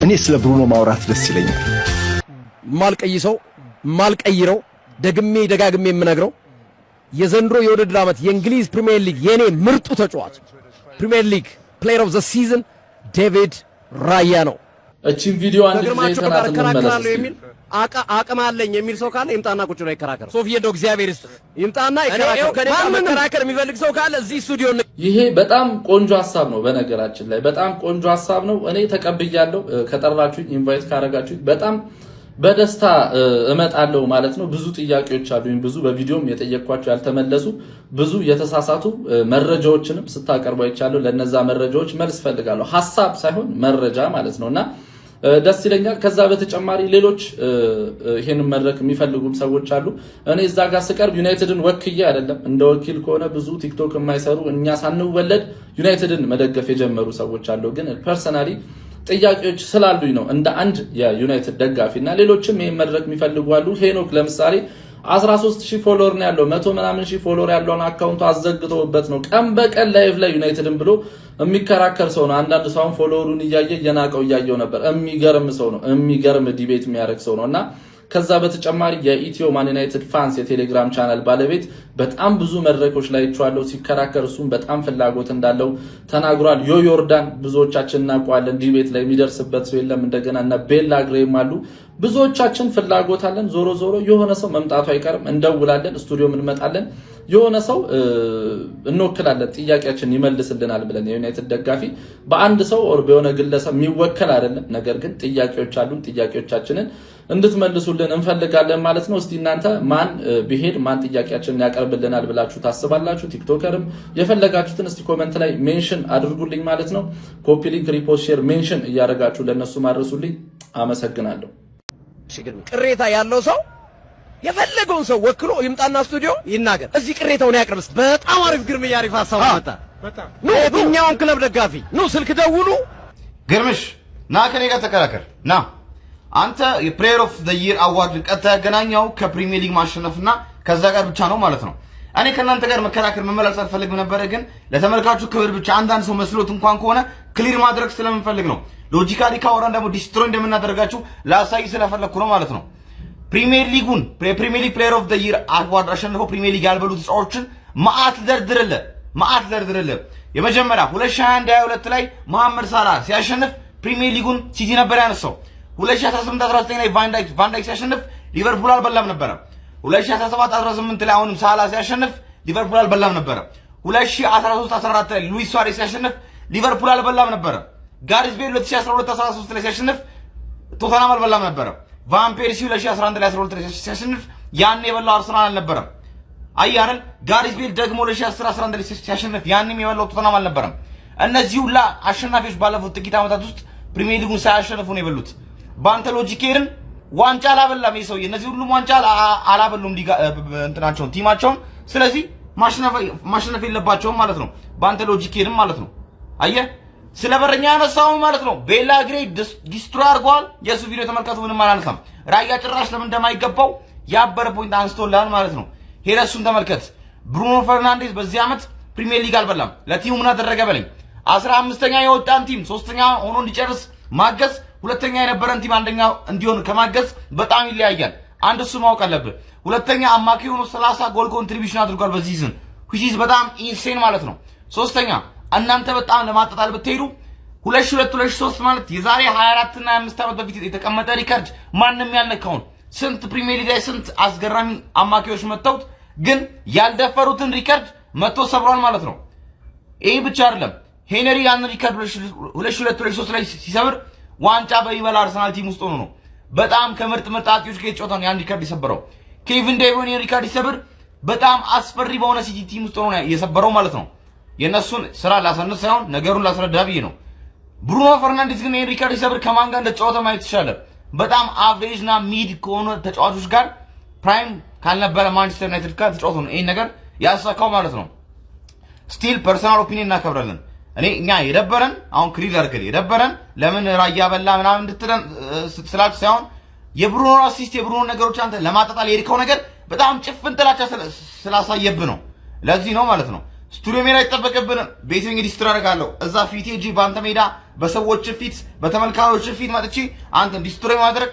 እኔ ስለ ብሩኖ ማውራት ደስ ይለኛል። ማልቀይሰው ማልቀይረው ደግሜ ደጋግሜ የምነግረው የዘንድሮ የውድድር ዓመት የእንግሊዝ ፕሪሚየር ሊግ የኔ ምርጡ ተጫዋች ፕሪሚየር ሊግ ፕሌየር ኦፍ ዘ ሲዝን ዴቪድ ራያ ነው። እቺን ቪዲዮ አንድ ጊዜ ተናግረናል የሚል አቅም አለኝ የሚል ሰው ካለ ይምጣና ቁጭ ብሎ ይከራከር። ሶፊዬ እንደው እግዚአብሔር ይስጥ ይምጣና ይከራከር። ከኔ ጋር መከራከር የሚፈልግ ሰው ካለ እዚህ ስቱዲዮ ይሄ በጣም ቆንጆ ሐሳብ ነው። በነገራችን ላይ በጣም ቆንጆ ሐሳብ ነው። እኔ ተቀብያለሁ። ከጠራችሁኝ ኢንቫይት ካረጋችሁኝ በጣም በደስታ እመጣለሁ ማለት ነው። ብዙ ጥያቄዎች አሉኝ፣ ብዙ በቪዲዮም የጠየቅኳቸው ያልተመለሱ ብዙ የተሳሳቱ መረጃዎችንም ስታቀርቡ አይቻለሁ። ለነዛ መረጃዎች መልስ ፈልጋለሁ። ሐሳብ ሳይሆን መረጃ ማለት ነውና ደስ ይለኛል። ከዛ በተጨማሪ ሌሎች ይሄን መድረክ የሚፈልጉም ሰዎች አሉ። እኔ እዛ ጋር ስቀርብ ዩናይትድን ወክዬ አይደለም። እንደ ወኪል ከሆነ ብዙ ቲክቶክ የማይሰሩ እኛ ሳንወለድ ዩናይትድን መደገፍ የጀመሩ ሰዎች አሉ። ግን ፐርሰናሊ ጥያቄዎች ስላሉኝ ነው እንደ አንድ የዩናይትድ ደጋፊና ሌሎችም ይሄን መድረክ የሚፈልጉ አሉ። ሄኖክ ለምሳሌ 13000 ፎሎወር ነው ያለው 100 ምናምን ሺህ ፎሎወር ያለውን አካውንቱ አዘግተውበት ነው ቀን በቀን ላይቭ ላይ ዩናይትድን ብሎ የሚከራከር ሰው ነው። አንዳንድ ሰውን ፎሎወሩን እያየ የናቀው እያየው ነበር። የሚገርም ሰው ነው። የሚገርም ዲቤት የሚያደርግ ሰው ነውና ከዛ በተጨማሪ የኢትዮ ማን ዩናይትድ ፋንስ የቴሌግራም ቻናል ባለቤት በጣም ብዙ መድረኮች ላይ ቻለው ሲከራከር እሱም በጣም ፍላጎት እንዳለው ተናግሯል። ዮርዳን ብዙዎቻችን እናውቀዋለን። ዲቤት ላይ የሚደርስበት ሰው የለም። እንደገና እና ቤላ ግሬም አሉ። ብዙዎቻችን ፍላጎት አለን። ዞሮ ዞሮ የሆነ ሰው መምጣቱ አይቀርም። እንደውላለን፣ ስቱዲዮም እንመጣለን። የሆነ ሰው እንወክላለን፣ ጥያቄያችን ይመልስልናል ብለን የዩናይትድ ደጋፊ በአንድ ሰው ኦር በሆነ ግለሰብ የሚወከል አይደለም። ነገር ግን ጥያቄዎች አሉን። ጥያቄዎቻችንን እንድትመልሱልን እንፈልጋለን ማለት ነው። እስቲ እናንተ ማን ቢሄድ ማን ጥያቄያችንን ያቀርብልናል ብላችሁ ታስባላችሁ? ቲክቶከርም የፈለጋችሁትን እስቲ ኮሜንት ላይ ሜንሽን አድርጉልኝ ማለት ነው። ኮፒ ሊንክ፣ ሪፖስት፣ ሼር፣ ሜንሽን እያደረጋችሁ ለነሱ ማድረሱልኝ። አመሰግናለሁ። ቅሬታ ያለው ሰው የፈለገውን ሰው ወክሎ ይምጣና ስቱዲዮ ይናገር። እዚህ ቅሬታውን ያቀርብስ። በጣም አሪፍ ግርምዬ፣ አሪፍ ሀሳብ መጣ። ኑ የትኛውን ክለብ ደጋፊ ኑ ስልክ ደውሉ። ግርምሽ ና ከኔ ጋር ተከራከር ና። አንተ የፕሌየር ኦፍ ዘ ይር አዋርድን ቀጥታ ያገናኘው ከፕሪሚየር ሊግ ማሸነፍና ከዛ ጋር ብቻ ነው ማለት ነው። እኔ ከናንተ ጋር መከራከር መመላለስ አልፈልግም ነበር፣ ግን ለተመልካቹ ክብር ብቻ አንዳንድ ሰው መስሎት እንኳን ከሆነ ክሊር ማድረግ ስለምንፈልግ ነው። ሎጂካሊ ካወራን ደግሞ ዲስትሮይ እንደምናደርጋችሁ ላሳይ ስለፈለኩ ነው ማለት ነው። ፕሪሚየር ሊጉን ፕሪሚየር ሊግ ፕሌየር ኦፍ ዘ ይር አዋርድ አሸንፈው ፕሪሚየር ሊግ ያልበሉ ተጫዋቾችን ማአት ደርድርልህ። የመጀመሪያ 2021-22 ላይ መሐመድ ሳላህ ሲያሸንፍ ፕሪሚየር ሊጉን ሲቲ ነበር ያነሳው። 2018-19 ላይ ቫን ዳይክ ሲያሸንፍ ሊቨርፑል አልበላም ነበር። 2017-18 ላይ አሁንም ሳላህ ሲያሸንፍ ሊቨርፑል አልበላም ነበር። 2013-14 ላይ ሉዊስ ሱዋሬዝ ሲያሸንፍ ሊቨርፑል አልበላም ነበር። ጋሪዝ ቤል 2012-13 ላይ ሲያሸንፍ ቶተናም አልበላም ነበር። ቫን ፔርሲ 2011 ላይ 12 ላይ ሲያሸንፍ ያን የበላው አርሰናል አልነበረም። አያረል ጋሪዝ ቤል ደግሞ 2010-11 ላይ ሲያሸንፍ ያንንም የበላው ቶተናም አልነበረም። እነዚህ ሁላ አሸናፊዎች ባለፉት ጥቂት ዓመታት ውስጥ ፕሪሚየር ሊጉን ሳያሸንፉ ነው የበሉት። በአንተ ሎጂክ ሄድን ዋንጫ አላበላም ይሄ ሰውዬ። እነዚህ ሁሉም ዋንጫ አላበሉም እንትናቸውን ቲማቸውን። ስለዚህ ማሸነፍ የለባቸውም ማለት ነው። በአንተ ሎጂክ ሄድን ማለት ነው። አየህ ስለ በረኛ ያነሳው ማለት ነው። ቤላ ግሬ ዲስትሮይ አድርጓል። የሱ ቪዲዮ ተመልከቱ። ምንም አላነሳም። ራያ ጭራሽ ለምን እንደማይገባው ያበረ ፖይንት አንስቶላል ማለት ነው። ሄደሱን ተመልከት። ብሩኖ ፈርናንዴዝ በዚህ ዓመት ፕሪሚየር ሊግ አልበላም። ለቲሙ ምን አደረገ በለኝ። 15ኛ የወጣን ቲም 3ኛ ሆኖ እንዲጨርስ ማገዝ፣ ሁለተኛ የነበረን ቲም አንደኛ እንዲሆን ከማገዝ በጣም ይለያያል። አንድ እሱ ማወቅ አለብህ። ሁለተኛ አማካይ ሆኖ 30 ጎል ኮንትሪቢዩሽን አድርጓል በዚህ ሲዝን which is በጣም ኢንሴን ማለት ነው። ሶስተኛ እናንተ በጣም ለማጣጣል ብትሄዱ 2002-2003 ማለት የዛሬ 24 እና 25 ዓመት በፊት የተቀመጠ ሪከርድ ማንንም ያልነካውን ስንት ፕሪሚየር ሊግ ላይ ስንት አስገራሚ አማካዮች መጥተውት ግን ያልደፈሩትን ሪከርድ መጥቶ ሰብሯል ማለት ነው። ይሄ ብቻ አይደለም። ሄነሪ ያን ሪከርድ 2002-2003 ላይ ሲሰብር ዋንጫ በሚበላ አርሰናል ቲም ውስጥ ሆኖ ነው። በጣም ከምርጥ አጥቂዎች ጋር የተጫወተው ነው ያን ሪከርድ የሰበረው። ኬቪን ዴብሮይን ሪከርድ ሲሰብር በጣም አስፈሪ በሆነ ሲቲ ቲም ውስጥ ሆኖ የሰበረው ማለት ነው። የነሱን ስራ ላሰነስ ሳይሆን ነገሩን ላስረዳ ብዬ ነው። ብሩኖ ፈርናንዴዝ ግን ይሄን ሪከርድ ሲሰብር ከማን ጋር እንደተጫወተ ማየት ይችላል። በጣም አቨሬጅ እና ሚድ ከሆነ ተጫዋቾች ጋር ፕራይም ካልነበረ ማንቸስተር ዩናይትድ ጋር ተጫወተ ነው ይሄን ነገር ያሳካው ማለት ነው። ስቲል ፐርሰናል ኦፒኒየን እናከብራለን። እኛ የደበረን አሁን ክሊር አድርገን የደበረን ለምን ራያ በላ ምናምን እንድትለን ስላች ሳይሆን የብሩኖ አሲስት የብሩኖ ነገሮች አንተ ለማጣጣል የሄድከው ነገር በጣም ጭፍን ጥላቻ ስላሳየብ ነው። ለዚህ ነው ማለት ነው። ስቱዲዮ ሜዳ አይጠበቅብንም። ቤት እንግዲህ ስትራ አደርጋለሁ እዛ ፊት ሄጂ በአንተ ሜዳ በሰዎች ፊት በተመልካቾች ፊት መጥቼ አንተ ዲስትሮይ ማድረግ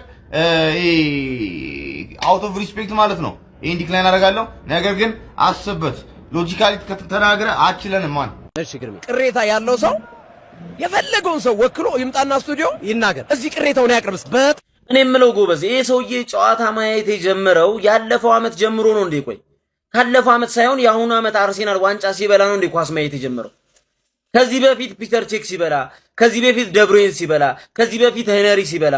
አውት ኦፍ ሪስፔክት ማለት ነው። ይሄን ዲክላይን አደርጋለሁ። ነገር ግን አስብበት ሎጂካሊ ከተናገረ አችለንም ማን እሺ ግርሜ ቅሬታ ያለው ሰው የፈለገውን ሰው ወክሎ ይምጣና ስቱዲዮ ይናገር። እዚህ ቅሬታውን ያቅርብስ። እኔ የምለው ጎበዝ ይሄ ሰውዬ ጨዋታ ማየት የጀመረው ያለፈው አመት ጀምሮ ነው እንዴ? ቆይ ካለፈው አመት ሳይሆን የአሁኑ አመት አርሴናል ዋንጫ ሲበላ ነው እንዴ ኳስ ማየት የጀመረው? ከዚህ በፊት ፒተር ቼክ ሲበላ፣ ከዚህ በፊት ደብሬን ሲበላ፣ ከዚህ በፊት ሄነሪ ሲበላ፣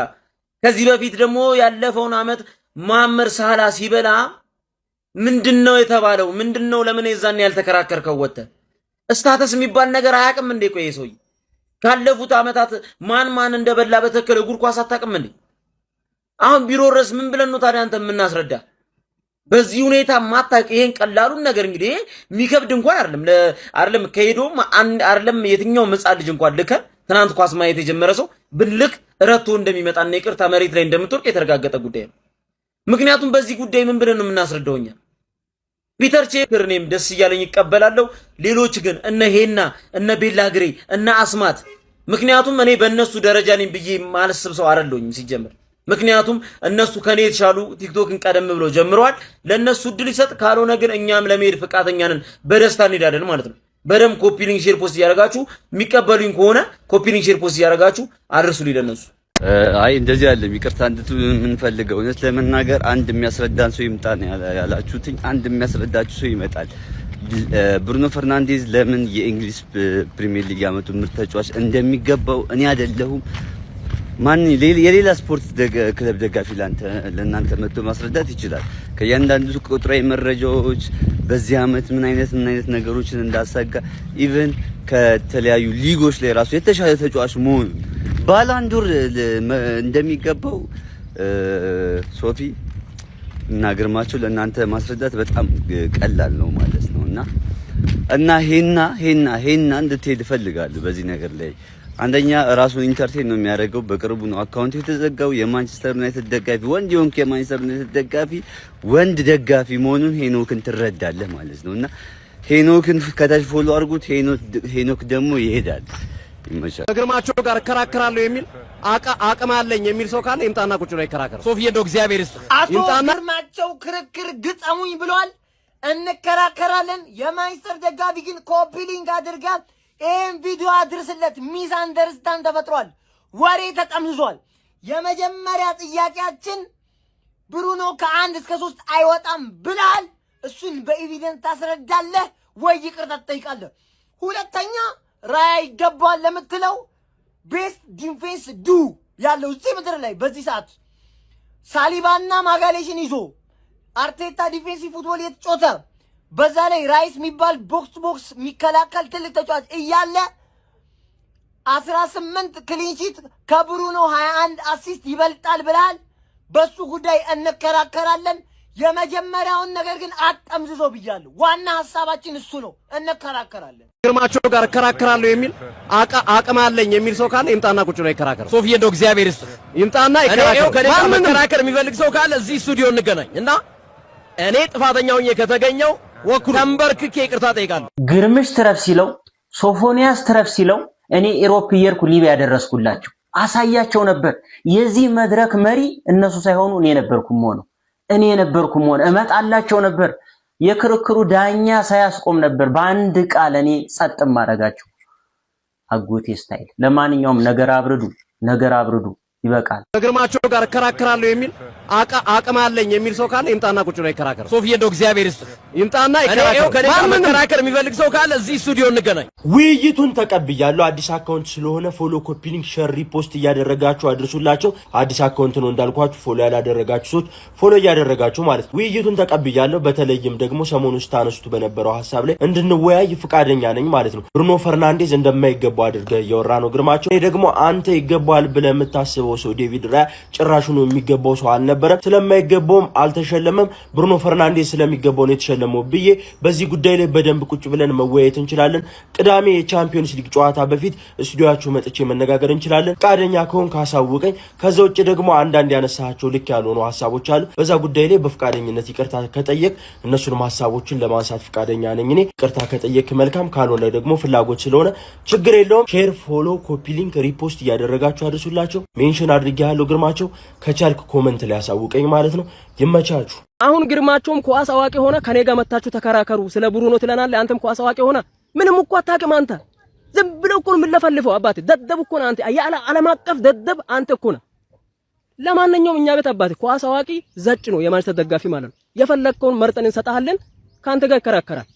ከዚህ በፊት ደግሞ ያለፈውን አመት መሐመድ ሳላ ሲበላ ምንድነው የተባለው? ምንድነው ለምን የዛን ያልተከራከርከው? ወጥተህ ስታተስ የሚባል ነገር አያውቅም እንዴ? ቆይ ሰውዬ ካለፉት አመታት ማን እንደበላ በተከለ እግር ኳስ አታውቅም እንዴ? አሁን ቢሮ ድረስ ምን ብለን ነው ታዲያ አንተ የምናስረዳ? በዚህ ሁኔታ ማታውቅ ይሄን ቀላሉን ነገር እንግዲህ የሚከብድ እንኳን አይደለም ከሄዶም አይደለም የትኛው መጻል ልጅ እንኳን ልከ ትናንት ኳስ ማየት የጀመረ ሰው ብልክ ረቶ እንደሚመጣና ይቅርታ መሬት ላይ እንደምትወርቅ የተረጋገጠ ጉዳይ ነው። ምክንያቱም በዚህ ጉዳይ ምን ብለን ነው የምናስረዳውኛ? ፒተር ቼከር እኔም ደስ እያለኝ ይቀበላለሁ። ሌሎች ግን እነ ሄና እነ ቤላግሬ እነ አስማት ምክንያቱም እኔ በእነሱ ደረጃ ነኝ ብዬ ማለስብ ሰው አይደለሁኝም ሲጀምር። ምክንያቱም እነሱ ከኔ የተሻሉ ቲክቶክን ቀደም ብሎ ጀምረዋል። ለነሱ እድል ይሰጥ፣ ካልሆነ ግን እኛም ለመሄድ ፈቃደኛ ነን፣ በደስታ እንሄዳለን ማለት ነው። በደም ኮፒ ሊንክ ሼር ፖስት እያደረጋችሁ የሚቀበሉኝ ከሆነ ኮፒ ሊንክ ሼር ፖስት እያደረጋችሁ አድርሱልኝ ለነሱ። አይ እንደዚህ አይደለም። ይቅርታ የምንፈልገው እውነት ለመናገር አንድ የሚያስረዳን ሰው ይምጣ ነው ያላችሁትኝ። አንድ የሚያስረዳችሁ ሰው ይመጣል። ብሩኖ ፈርናንዴዝ ለምን የእንግሊዝ ፕሪሚየር ሊግ ያመጡ ምርጥ ተጫዋች እንደሚገባው እኔ አይደለሁም ማን የሌላ ስፖርት ክለብ ደጋፊ ለእናንተ መጥቶ ማስረዳት ይችላል። ከእያንዳንዱ ቁጥራዊ መረጃዎች በዚህ አመት ምን አይነት ነገሮችን እንዳሳጋ ኢቭን ከተለያዩ ሊጎች ላይ ራሱ የተሻለ ተጫዋች መሆኑ ባላንዶር እንደሚገባው ሶፊ እና ግርማቸው ለእናንተ ማስረዳት በጣም ቀላል ነው ማለት ነውና ሄና እንድትሄድ እፈልጋለሁ በዚህ ነገር ላይ። አንደኛ ራሱን ኢንተርቴን ነው የሚያደርገው። በቅርቡ ነው አካውንቱ የተዘጋው። የማንቸስተር ዩናይትድ ደጋፊ ወንድ የሆንክ የማንቸስተር ዩናይትድ ደጋፊ ወንድ ደጋፊ መሆኑን ሄኖክን ትረዳለህ ማለት ነውና ሄኖክን ከታች ፎሎ አድርጉት። ሄኖክ ደግሞ ይሄዳል። ይመቻል። ከግርማቸው ጋር እከራከራለሁ የሚል አቅም አለኝ የሚል ሰው ካለ ይምጣና ቁጭ ብሎ ይከራከር። ሶፊዬ እንደው እግዚአብሔር ይስጥ ይምጣና ግርማቸው ክርክር ግጠሙኝ ብለዋል። እንከራከራለን። የማንቸስተር ደጋፊ ግን ኮፒ ሊንክ አድርጋ ይህን ቪዲዮ አድርስለት። ሚስ አንደርስታንድ ተፈጥሯል። ወሬ ተጠምዝዟል። የመጀመሪያ ጥያቄያችን ብሩኖ ከ1 እስከ 3 አይወጣም ብለሃል። እሱን በኤቪደንስ ታስረዳለህ ወይ ይቅርታ ትጠይቃለህ? ሁለተኛ ራያ ይገባዋል ለምትለው ቤስት ዲፌንስ ዱ ያለው እዚህ ምድር ላይ በዚህ ሰዓት ሳሊባና ማጋሌሽን ይዞ አርቴታ ዲፌንሲቭ ፉትቦል የተጫወተ በዛ ላይ ራይስ የሚባል ቦክስ ቦክስ የሚከላከል ትልቅ ተጫዋች እያለ 18 ክሊንሺት ከብሩኖ 21 አሲስት ይበልጣል ብለሃል። በሱ ጉዳይ እንከራከራለን። የመጀመሪያውን ነገር ግን አጠምዝዞ ብያለሁ። ዋና ሐሳባችን እሱ ነው። እንከራከራለን። ግርማቸው ጋር እከራከራለሁ የሚል አቅም አለኝ የሚል ሰው ካለ ይምጣና ቁጭ ብሎ ይከራከር። ሶፊዬ እንደው እግዚአብሔር ይስጥ ይምጣና ይከራከር። መከራከር የሚፈልግ ሰው ካለ እዚህ ስቱዲዮ እንገናኝ እና እኔ ጥፋተኛ ሆኜ ከተገኘው ወኩሉ ተንበርክኬ ይቅርታ ጠይቃለሁ። ግርምሽ ትረፍ ሲለው ሶፎንያስ ትረፍ ሲለው እኔ ኢሮፕ እየርኩ ሊቢያ ያደረስኩላቸው አሳያቸው ነበር። የዚህ መድረክ መሪ እነሱ ሳይሆኑ እኔ ነበርኩም ሆነ እመጣላቸው ነበር። የክርክሩ ዳኛ ሳያስቆም ነበር በአንድ ቃል እኔ ጸጥ ማረጋቸው። አጎቴ ስታይል። ለማንኛውም ነገር አብርዱ ይበቃል። ከግርማቸው ጋር እከራከራለሁ የሚል አቅም አለኝ የሚል ሰው ካለ ይምጣና ቁጭ ብሎ ይከራከር። ሶፊዬ እንደው እግዚአብሔር ይስጥ ይምጣና ይከራከር። መከራከር የሚፈልግ ሰው ካለ እዚህ ስቱዲዮ እንገናኝ። ውይይቱን ተቀብያለሁ። አዲስ አካውንት ስለሆነ ፎሎ፣ ኮፒ ሊንክ፣ ሼር፣ ሪፖስት እያደረጋችሁ አድርሱላቸው። አዲስ አካውንት ነው እንዳልኳችሁ፣ ፎሎ ያላደረጋችሁ ሰዎች ፎሎ እያደረጋችሁ ማለት ነው። ውይይቱን ተቀብያለሁ። በተለይም ደግሞ ሰሞኑን ስታነሱት በነበረው ሐሳብ ላይ እንድንወያይ ፍቃደኛ ነኝ ማለት ነው። ብሩኖ ፈርናንዴዝ እንደማይገባው አድርገህ እያወራ ነው ግርማቸው። እኔ ደግሞ አንተ ይገባዋል ብለህ የምታስበው የምናስበው ሰው ዴቪድ ራያ ጭራሹን የሚገባው ሰው አልነበረም። ስለማይገባውም አልተሸለመም። ብሩኖ ፈርናንዴዝ ስለሚገባው ነው የተሸለመው ብዬ በዚህ ጉዳይ ላይ በደንብ ቁጭ ብለን መወያየት እንችላለን። ቅዳሜ የቻምፒዮንስ ሊግ ጨዋታ በፊት ስቱዲዮአችሁ መጥቼ መነጋገር እንችላለን። ፈቃደኛ ከሆንክ አሳውቀኝ። ከዛ ውጭ ደግሞ አንዳንድ ያነሳቸው ልክ ያልሆኑ ሀሳቦች አሉ። በዛ ጉዳይ ላይ በፍቃደኝነት ይቅርታ ከጠየቅ እነሱንም ሀሳቦችን ለማንሳት ፍቃደኛ ነኝ። እኔ ይቅርታ ከጠየቅ መልካም፣ ካልሆነ ደግሞ ፍላጎት ስለሆነ ችግር የለውም። ሼር፣ ፎሎ፣ ኮፒ ሊንክ፣ ሪፖስት እያደረጋችሁ አድርሱላቸው። ሜንሽን አድርጌያለሁ ግርማቸው። ከቻልክ ኮመንት ላይ አሳውቀኝ ማለት ነው። ይመቻችሁ። አሁን ግርማቸውም ኳስ አዋቂ ሆነ ከኔ ጋር መታችሁ ተከራከሩ። ስለ ብሩኖ ትለናለህ። አንተም ኳስ አዋቂ ሆነ ምንም እኮ አታውቅም አንተ። ዝም ብለው እኮ ነው የምንለፈልፈው። አባቴ ደደብ እኮ ነው አንተ። ያለ ዓለም አቀፍ ደደብ አንተ እኮ ነው። ለማንኛውም እኛ ቤት አባቴ ኳስ አዋቂ ዘጭ ነው፣ የማንቸስተር ደጋፊ ማለት ነው። የፈለግከውን መርጠን እንሰጣለን። ካንተ ጋር ይከራከራል።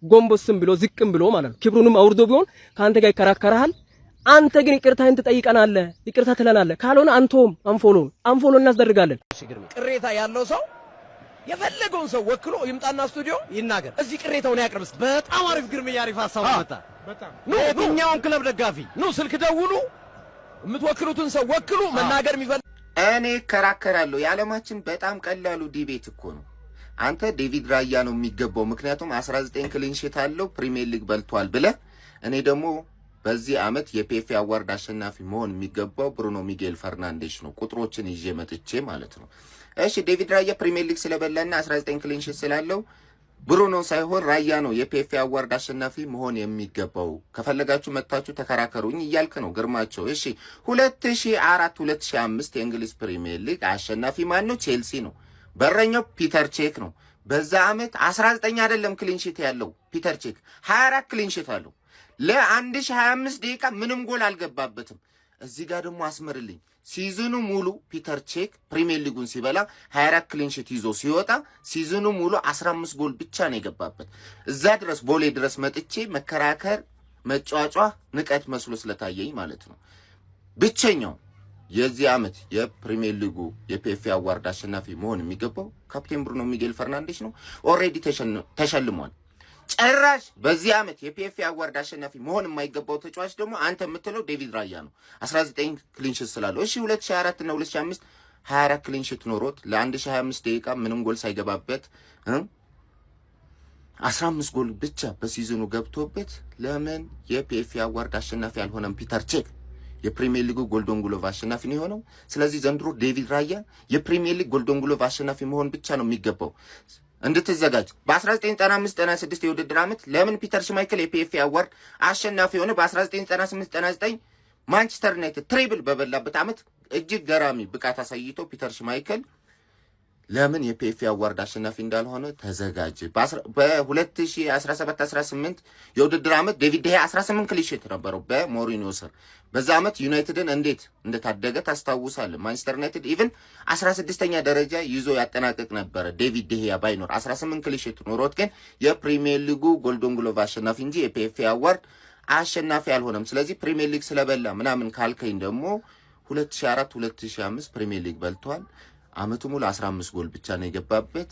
ጎንበስም ብሎ ዝቅም ብሎ ማለት ነው። ክብሩንም አውርዶ ቢሆን ካንተ ጋር ይከራከራል። አንተ ግን ይቅርታህን ትጠይቀናለህ፣ ይቅርታ ትለናለህ። ካልሆነ አንቶም አንፎሎ እናስደርጋለን። ቅሬታ ያለው ሰው የፈለገውን ሰው ወክሎ ይምጣና ስቱዲዮ ይናገር። እዚህ ቅሬታውን ያቅርብስ። በጣም አሪፍ ግርምያ፣ አሪፍ ሐሳብ መጣ። የትኛውን ክለብ ደጋፊ ኑ ስልክ ደውሉ፣ የምትወክሉትን ሰው ወክሉ። መናገር የሚፈልግ እኔ እከራከራለሁ። የዓለማችን በጣም ቀላሉ ዲቤት እኮ ነው። አንተ ዴቪድ ራያ ነው የሚገባው ምክንያቱም 19 ክሊንሺት አለው ፕሪሚየር ሊግ በልቷል ብለህ፣ እኔ ደግሞ በዚህ አመት የፒኤፍኤ አዋርድ አሸናፊ መሆን የሚገባው ብሩኖ ሚጌል ፈርናንዴዝ ነው። ቁጥሮችን ይዤ መጥቼ ማለት ነው። እሺ ዴቪድ ራያ ፕሪሚየር ሊግ ስለበላና 19 ክሊንሺት ስላለው ብሩኖ ሳይሆን ራያ ነው የፒኤፍኤ አዋርድ አሸናፊ መሆን የሚገባው። ከፈለጋችሁ መጣችሁ ተከራከሩኝ እያልክ ነው ግርማቸው። እሺ 2004 2005 የእንግሊዝ ፕሪሚየር ሊግ አሸናፊ ማን ነው? ቼልሲ ነው። በረኛው ፒተር ቼክ ነው። በዛ አመት 19 አይደለም ክሊንሺት ያለው ፒተር ቼክ 24 ክሊንሺት አለው። ለ1025 ደቂቃ ምንም ጎል አልገባበትም። እዚህ ጋር ደግሞ አስመርልኝ፣ ሲዝኑ ሙሉ ፒተር ቼክ ፕሪሚየር ሊጉን ሲበላ 24 ክሊንሺት ይዞ ሲወጣ ሲዝኑ ሙሉ 15 ጎል ብቻ ነው የገባበት። እዛ ድረስ ቦሌ ድረስ መጥቼ መከራከር መጫጫ ንቀት መስሎ ስለታየኝ ማለት ነው። ብቸኛው የዚህ አመት የፕሪሚየር ሊጉ የፒኤፍኤ አዋርድ አሸናፊ መሆን የሚገባው ካፕቴን ብሩኖ ሚጌል ፈርናንዴዝ ነው። ኦልሬዲ ተሸልሟል። ጭራሽ በዚህ አመት የፒኤፍኤ አዋርድ አሸናፊ መሆን የማይገባው ተጫዋች ደግሞ አንተ የምትለው ዴቪድ ራያ ነው 19 ክሊንሺት ስላለው። እሺ 2004 እና 2005 24 ክሊንሺት ኖሮት ለ1025 ደቂቃ ምንም ጎል ሳይገባበት 15 ጎል ብቻ በሲዝኑ ገብቶበት ለምን የፒኤፍኤ አዋርድ አሸናፊ አልሆነም? ፒተር ቼክ የፕሪሚየር ሊጉ ጎልደን ግሎቭ አሸናፊ ነው የሆነው። ስለዚህ ዘንድሮ ዴቪድ ራያ የፕሪሚየር ሊግ ጎልደን ግሎቭ አሸናፊ መሆን ብቻ ነው የሚገባው። እንድትዘጋጅ በ1995-96 የውድድር ዓመት ለምን ፒተር ሽማይክል የፒኤፍኤ አዋርድ አሸናፊ ሆነ? በ1998-99 ማንቸስተር ዩናይትድ ትሪብል በበላበት ዓመት እጅግ ገራሚ ብቃት አሳይቶ ፒተር ሽማይክል ለምን የፒኤፍኤ አዋርድ አሸናፊ እንዳልሆነ ተዘጋጅ። በ2017-18 የውድድር ዓመት ዴቪድ ዴሄ 18 ክሊንሺት ነበረው በሞሪኒዮ ስር። በዛ ዓመት ዩናይትድን እንዴት እንደታደገ ታስታውሳለህ። ማንቸስተር ዩናይትድ ኢቭን 16ኛ ደረጃ ይዞ ያጠናቀቅ ነበረ ዴቪድ ዴሄ ባይኖር። 18 ክሊንሺት ኖሮት ግን የፕሪሚየር ሊጉ ጎልደን ግሎቭ አሸናፊ እንጂ የፒኤፍኤ አዋርድ አሸናፊ አልሆነም። ስለዚህ ፕሪሚየር ሊግ ስለበላ ምናምን ካልከኝ ደግሞ 2004-2005 ፕሪሚየር ሊግ በልቷል። አመቱ ሙሉ 15 ጎል ብቻ ነው የገባበት።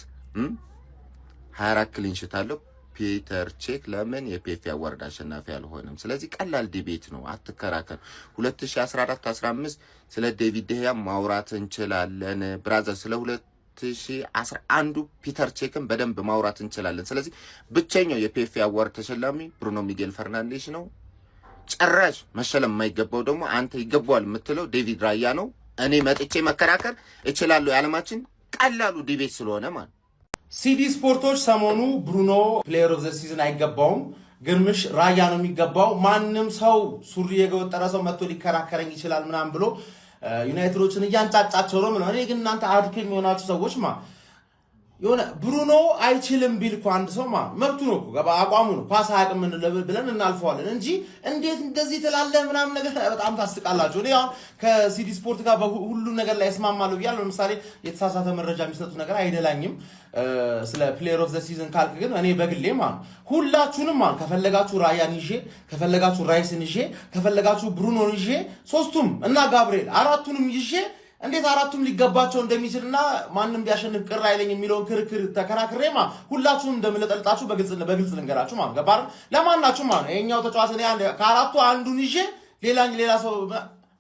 24 ክሊንሺት አለው። ፒተር ቼክ ለምን የፒኤፍኤ አዋርድ አሸናፊ አልሆነም? ስለዚህ ቀላል ዲቤት ነው፣ አትከራከር። 2014-15 ስለ ዴቪድ ዴሄ ማውራት እንችላለን ብራዘር። ስለ 2011 ፒተር ቼክን በደንብ ማውራት እንችላለን። ስለዚህ ብቸኛው የፒኤፍኤ አዋርድ ተሸላሚ ብሩኖ ሚጌል ፈርናንዴዝ ነው። ጭራሽ መሸለም የማይገባው ደግሞ አንተ ይገባዋል የምትለው ዴቪድ ራያ ነው። እኔ መጥቼ መከራከር እችላለሁ። የዓለማችን ቀላሉ ዲቤት ስለሆነ ማለት። ሲዲ ስፖርቶች ሰሞኑ ብሩኖ ፕሌየር ኦፍ ዘ ሲዝን አይገባውም፣ ግርምሽ ራያ ነው የሚገባው፣ ማንም ሰው ሱሪ የገወጠረ ሰው መጥቶ ሊከራከረኝ ይችላል ምናምን ብሎ ዩናይትዶችን እያንጫጫቸው ነው። እኔ ግን እናንተ አድከኝ የሆናችሁ ሰዎች የሆነ ብሩኖ አይችልም ቢል እኮ አንድ ሰው መብቱ ነው እኮ አቋሙ ነው። ኳስ አያውቅም ብለን እናልፈዋለን እንጂ እንዴት እንደዚህ ትላለህ ምናምን ነገር በጣም ታስቃላችሁ። እኔ አሁን ከሲዲ ስፖርት ጋር ሁሉም ነገር ላይ እስማማለሁ ብያለሁ። ለምሳሌ የተሳሳተ መረጃ የሚሰጡት ነገር አይደላኝም። ስለ ፕሌየር ኦፍ ዘ ሲዝን ካልክ ግን እኔ በግሌ ሁላችሁንም ከፈለጋችሁ ራያን ይዤ፣ ከፈለጋችሁ ራይስን ይዤ፣ ከፈለጋችሁ ብሩኖን ይዤ፣ ሶስቱም እና ጋብርኤል አራቱንም ይዤ እንዴት አራቱም ሊገባቸው እንደሚችልና ማንም ቢያሸንፍ ቅር አይለኝ የሚለውን ክርክር ተከራክሬ ሁላችሁም እንደምለጠልጣችሁ በግልጽ ልንገራችሁ ገባር ለማናችሁ ይሄኛው ተጫዋች እኔ ከአራቱ አንዱን ይዤ ሌላ ሰው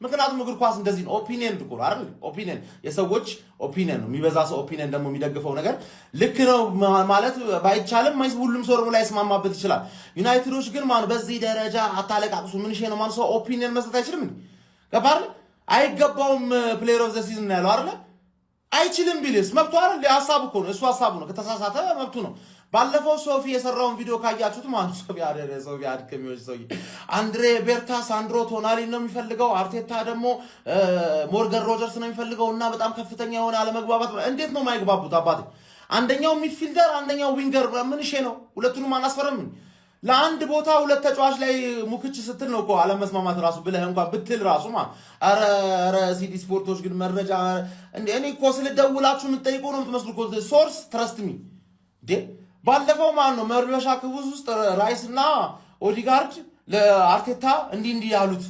ምክንያቱም እግር ኳስ እንደዚህ ነው። ኦፒኒየን እኮ አይደል? ኦፒኒየን የሰዎች ኦፒኒየን ነው። የሚበዛ ሰው ኦፒኒየን ደግሞ የሚደግፈው ነገር ልክ ነው ማለት ባይቻልም ሁሉም ሰው ደግሞ ላይስማማበት ይችላል። ዩናይትዶች ግን ማን በዚህ ደረጃ አታለቃቅሱ። ምን ሼ ነው ማን ሰው ኦፒኒየን መስጠት አይችልም እንዴ? ገባህ? አይገባውም ፕሌየር ኦፍ ዘ ሲዝን ያለው አይደል? አይችልም ቢልስ መብቱ አይደል? ሐሳቡ እኮ ነው። እሱ ሐሳቡ ነው። ከተሳሳተ መብቱ ነው። ባለፈው ሶፊ የሰራውን ቪዲዮ ካያችሁት ማለት ሶፊ አድከሚዎች ሰው አንድሬ ቤርታ ሳንድሮ ቶናሊ ነው የሚፈልገው፣ አርቴታ ደግሞ ሞርጋን ሮጀርስ ነው የሚፈልገው እና በጣም ከፍተኛ የሆነ አለመግባባት። እንዴት ነው የማይግባቡት? አባቴ አንደኛው ሚድፊልደር አንደኛው ዊንገር ምን እሺ ነው? ሁለቱንም አናስፈረም? ለአንድ ቦታ ሁለት ተጫዋች ላይ ሙክች ስትል ነው እኮ አለመስማማት ራሱ ብለህ እንኳን ብትል ራሱ ማለት አረ ሲዲ ስፖርቶች ግን መረጃ እንዴ እኔ እኮ ስለደውላችሁ የምትጠይቁ ነው የምትመስሉ እኮ ሶርስ ትረስት ሚ እንዴ ባለፈው ማን ነው መልበሻ ክፍል ውስጥ ራይስ እና ኦዲጋርድ ለአርቴታ እንዲህ ያሉት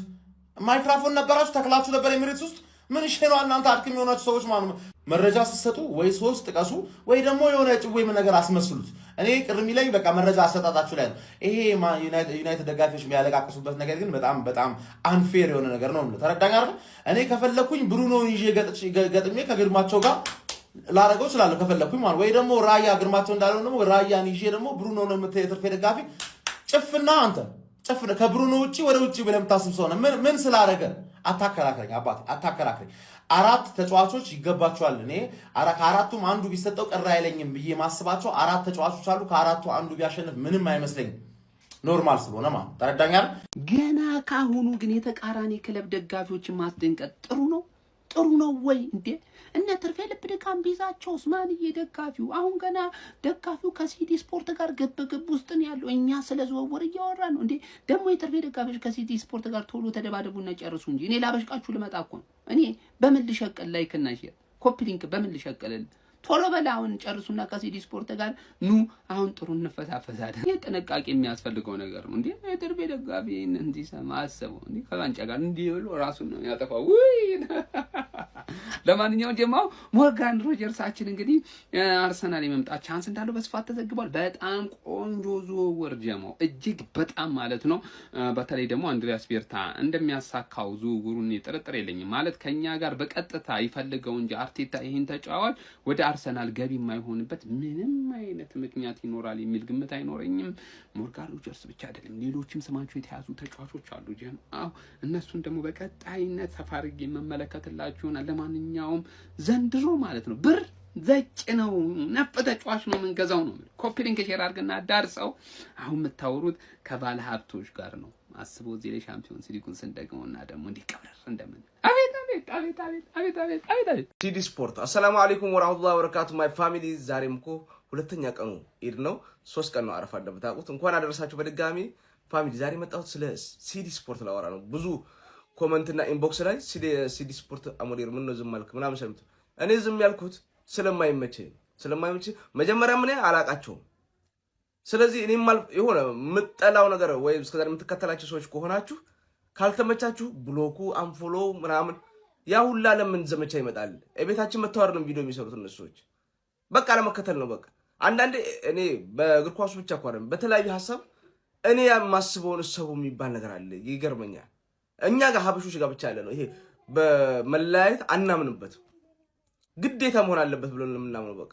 ማይክሮፎን ነበራችሁ ተክላችሁ ነበር ኤሚሬትስ ውስጥ ምን እሺ ነው እናንተ አድክም የሆናችሁ ሰዎች ማለት ነው መረጃ ስትሰጡ ወይ ሶስት ጥቀሱ ወይ ደግሞ የሆነ ጭዌ ምን ነገር አስመስሉት እኔ ቅር የሚለኝ በቃ መረጃ አሰጣጣችሁ ላይ ነው ይሄ ዩናይትድ ደጋፊዎች የሚያለቃቅሱበት ነገር ግን በጣም አንፌር የሆነ ነገር ነው ተረዳኝ አይደል እኔ ከፈለኩኝ ብሩኖን ይዤ ገጥሜ ከግርማቸው ጋር ላረገው ይችላል ከፈለኩኝ ማለት ወይ ደግሞ ራያ ግርማቸው እንዳለው ደግሞ ራያን ይዤ ደግሞ ብሩኖ ነው የምትተርፈ ደጋፊ ጭፍና አንተ ጭፍና ከብሩኖ ውጪ ወደ ውጪ ብለህ የምታስብ ሰው ነው ምን ስላረገ አታከራክረኝ አባቴ አታከራክረኝ አራት ተጫዋቾች ይገባቸዋል እኔ ከአራቱም አንዱ ቢሰጠው ቅር አይለኝም ብዬ ማስባቸው አራት ተጫዋቾች አሉ ከአራቱ አንዱ ቢያሸንፍ ምንም አይመስለኝም ኖርማል ስለሆነ ማለት ተረዳኛል ገና ካሁኑ ግን የተቃራኒ ክለብ ደጋፊዎችን ማስደንቀጥ ጥሩ ነው ወይ እንዴ እነ ትርፌ ልብ ድካም ቢዛቸውስ ማንዬ ደጋፊው አሁን ገና ደጋፊው ከሲዲ ስፖርት ጋር ግብ ውስጥ ነው ያለው እኛ ስለ ዝውውር እያወራ ነው እንዴ ደግሞ የትርፌ ደጋፊዎች ከሲዲ ስፖርት ጋር ቶሎ ተደባደቡና ጨርሱ እንጂ እኔ ላበሽቃችሁ ልመጣ እኮ ነው እኔ በምን ልሸቀል ላይክ እና ሼር ኮፒ ሊንክ በምን ልሸቀልል ቶሎ በላውን ጨርሱና ከሲዲ ስፖርት ጋር ኑ አሁን ጥሩ እንፈታፈታለን የጥንቃቄ የሚያስፈልገው ነገር ነው እንዴ የትርፌ ደጋፊ እንዲሰማ አስበው እንዴ ከዋንጫ ጋር እንዲብሎ ራሱን ነው ያጠፋው ለማንኛውም ጀማው ሞርጋን ሮጀርሳችን እንግዲህ አርሰናል የመምጣት ቻንስ እንዳለው በስፋት ተዘግቧል በጣም ቆንጆ ዝውውር ጀማው እጅግ በጣም ማለት ነው በተለይ ደግሞ አንድሪያስ ቤርታ እንደሚያሳካው ዝውውሩን ጥርጥር የለኝም ማለት ከኛ ጋር በቀጥታ ይፈልገው እንጂ አርቴታ ይሄን ተጫዋች ወደ አርሰናል ገቢ የማይሆንበት ምንም አይነት ምክንያት ይኖራል የሚል ግምት አይኖረኝም ሞርጋን ሮጀርስ ብቻ አይደለም ሌሎችም ስማቸው የተያዙ ተጫዋቾች አሉ ጀማው እነሱን ደግሞ በቀጣይነት ሰፋርጌ መመለከትላችሁና ለማንኛውም ዘንድሮ ማለት ነው ብር ዘጭ ነው ነፍ ተጫዋች ነው መንገዛው ነው ኮፒ ሊንክ ሼር አድርግና ዳርሰው አሁን የምታወሩት ከባለ ሀብቶች ጋር ነው አስቦ እዚህ ላይ ሻምፒዮንስ ሊጉን ስንደግመውና ደግሞ እንዲቀበል እንደምን አቤት ሲዲ ስፖርት አሰላሙ አለይኩም ወራህመቱላሂ ወበረካቱ ማይ ፋሚሊ ዛሬም እኮ ሁለተኛ ቀኑ ኢድ ነው 3 ቀን ነው አረፋ እንደምታውቁት እንኳን አደረሳችሁ በድጋሚ ፋሚሊ ዛሬ መጣሁት ስለ ሲዲ ስፖርት ላወራ ነው ብዙ ኮሜንት እና ኢንቦክስ ላይ ሲዲ ስፖርት አሞዴር ምን ነው ዝም አልክ ምናምን ሰምቱ እኔ ዝም ያልኩት ስለማይመቸኝ መጀመሪያ ምን አላቃቸው ስለዚህ እኔ የሆነ ምጠላው ነገር ወይ እስከዛሬ የምትከተላችሁ ሰዎች ከሆናችሁ ካልተመቻችሁ ብሎኩ አንፎሎ ምናምን ያ ሁላ ለምን ዘመቻ ይመጣል እቤታችን መተዋር ነው ቪዲዮ የሚሰሩት እነሱዎች በቃ ለመከተል ነው በቃ አንዳንዴ እኔ በእግር ኳሱ ብቻ ቆረም በተለያዩ ሐሳብ እኔ ያማስበውን ሰው የሚባል ነገር አለ ይገርመኛል እኛ ጋር ሀበሾች ጋር ብቻ ያለ ነው ይሄ በመላየት አናምንበት ግዴታ መሆን አለበት ብሎ ነው የምናምነው በቃ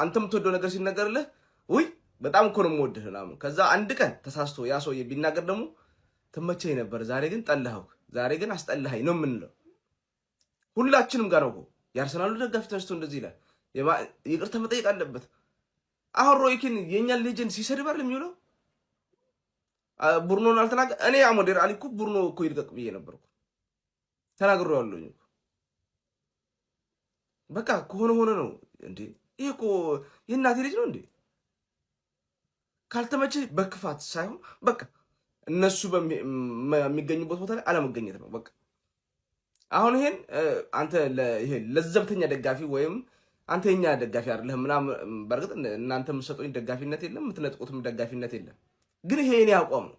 አንተም ተወደው ነገር ሲነገርልህ ወይ በጣም እኮ ነው የምወድህ ምናምን ከዛ አንድ ቀን ተሳስቶ ያ ሰውዬ ቢናገር ደግሞ ተመቸኝ ነበር ዛሬ ግን ጠላኸው ዛሬ ግን አስጠላኸኝ ነው የምንለው ሁላችንም ጋር ነው ያርሰናሉ ደጋፊ ተነስቶ እንደዚህ ይላል ይቅርታ መጠየቅ አለበት አሁን ሮይኪን የኛን ሌጀንድ ሲሰድብ አይደል የሚውለው ቡርኖን አልተናገ እኔ አሞዴር አሊኩ ቡርኖ እኮ ይልቀቅ ብዬ ነበርኩ ተናግሬዋለሁ በቃ ሆነ ነው እንዴ ይሄ እኮ የእናቴ ልጅ ነው እንዴ ካልተመቸ በክፋት ሳይሆን በቃ እነሱ በሚገኙበት ቦታ ላይ አለመገኘት ነው በቃ አሁን ይሄን አንተ ይሄ ለዘብተኛ ደጋፊ ወይም አንተ የኛ ደጋፊ አይደለም ምናምን በርግጥ እናንተ የምትሰጡኝ ደጋፊነት የለም የምትነጥቁትም ደጋፊነት የለም ግን ይሄ የኔ አቋም ነው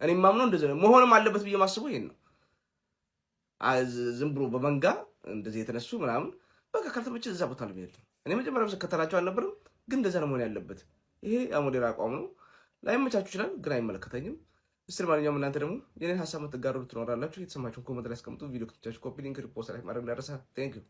እኔ ማምነው እንደዚህ ነው መሆንም አለበት ብዬ ማስበው ይሄን ነው ዝም ብሎ በመንጋ እንደዚህ የተነሱ ምናምን በቃ ካልተመቸ እዛ ቦታ ላይ ይሄድ እኔ መጀመሪያም ስከተላቸው አልነበረም ግን እንደዛ ነው መሆን ያለበት ይሄ አሞዴር አቋም ነው ላይመቻችሁ ይችላል ግን አይመለከተኝም እስቲ ማንኛውም እናንተ ደግሞ የኔን ሐሳብ የምትጋሩት ትኖራላችሁ። የተሰማችሁን ኮሜንት ላይ አስቀምጡ። ቪዲዮ ከተቻችሁ ኮፒ ሊንክ ሪፖስት ላይ ማድረግ እንዳረሳ። ቴንክ ዩ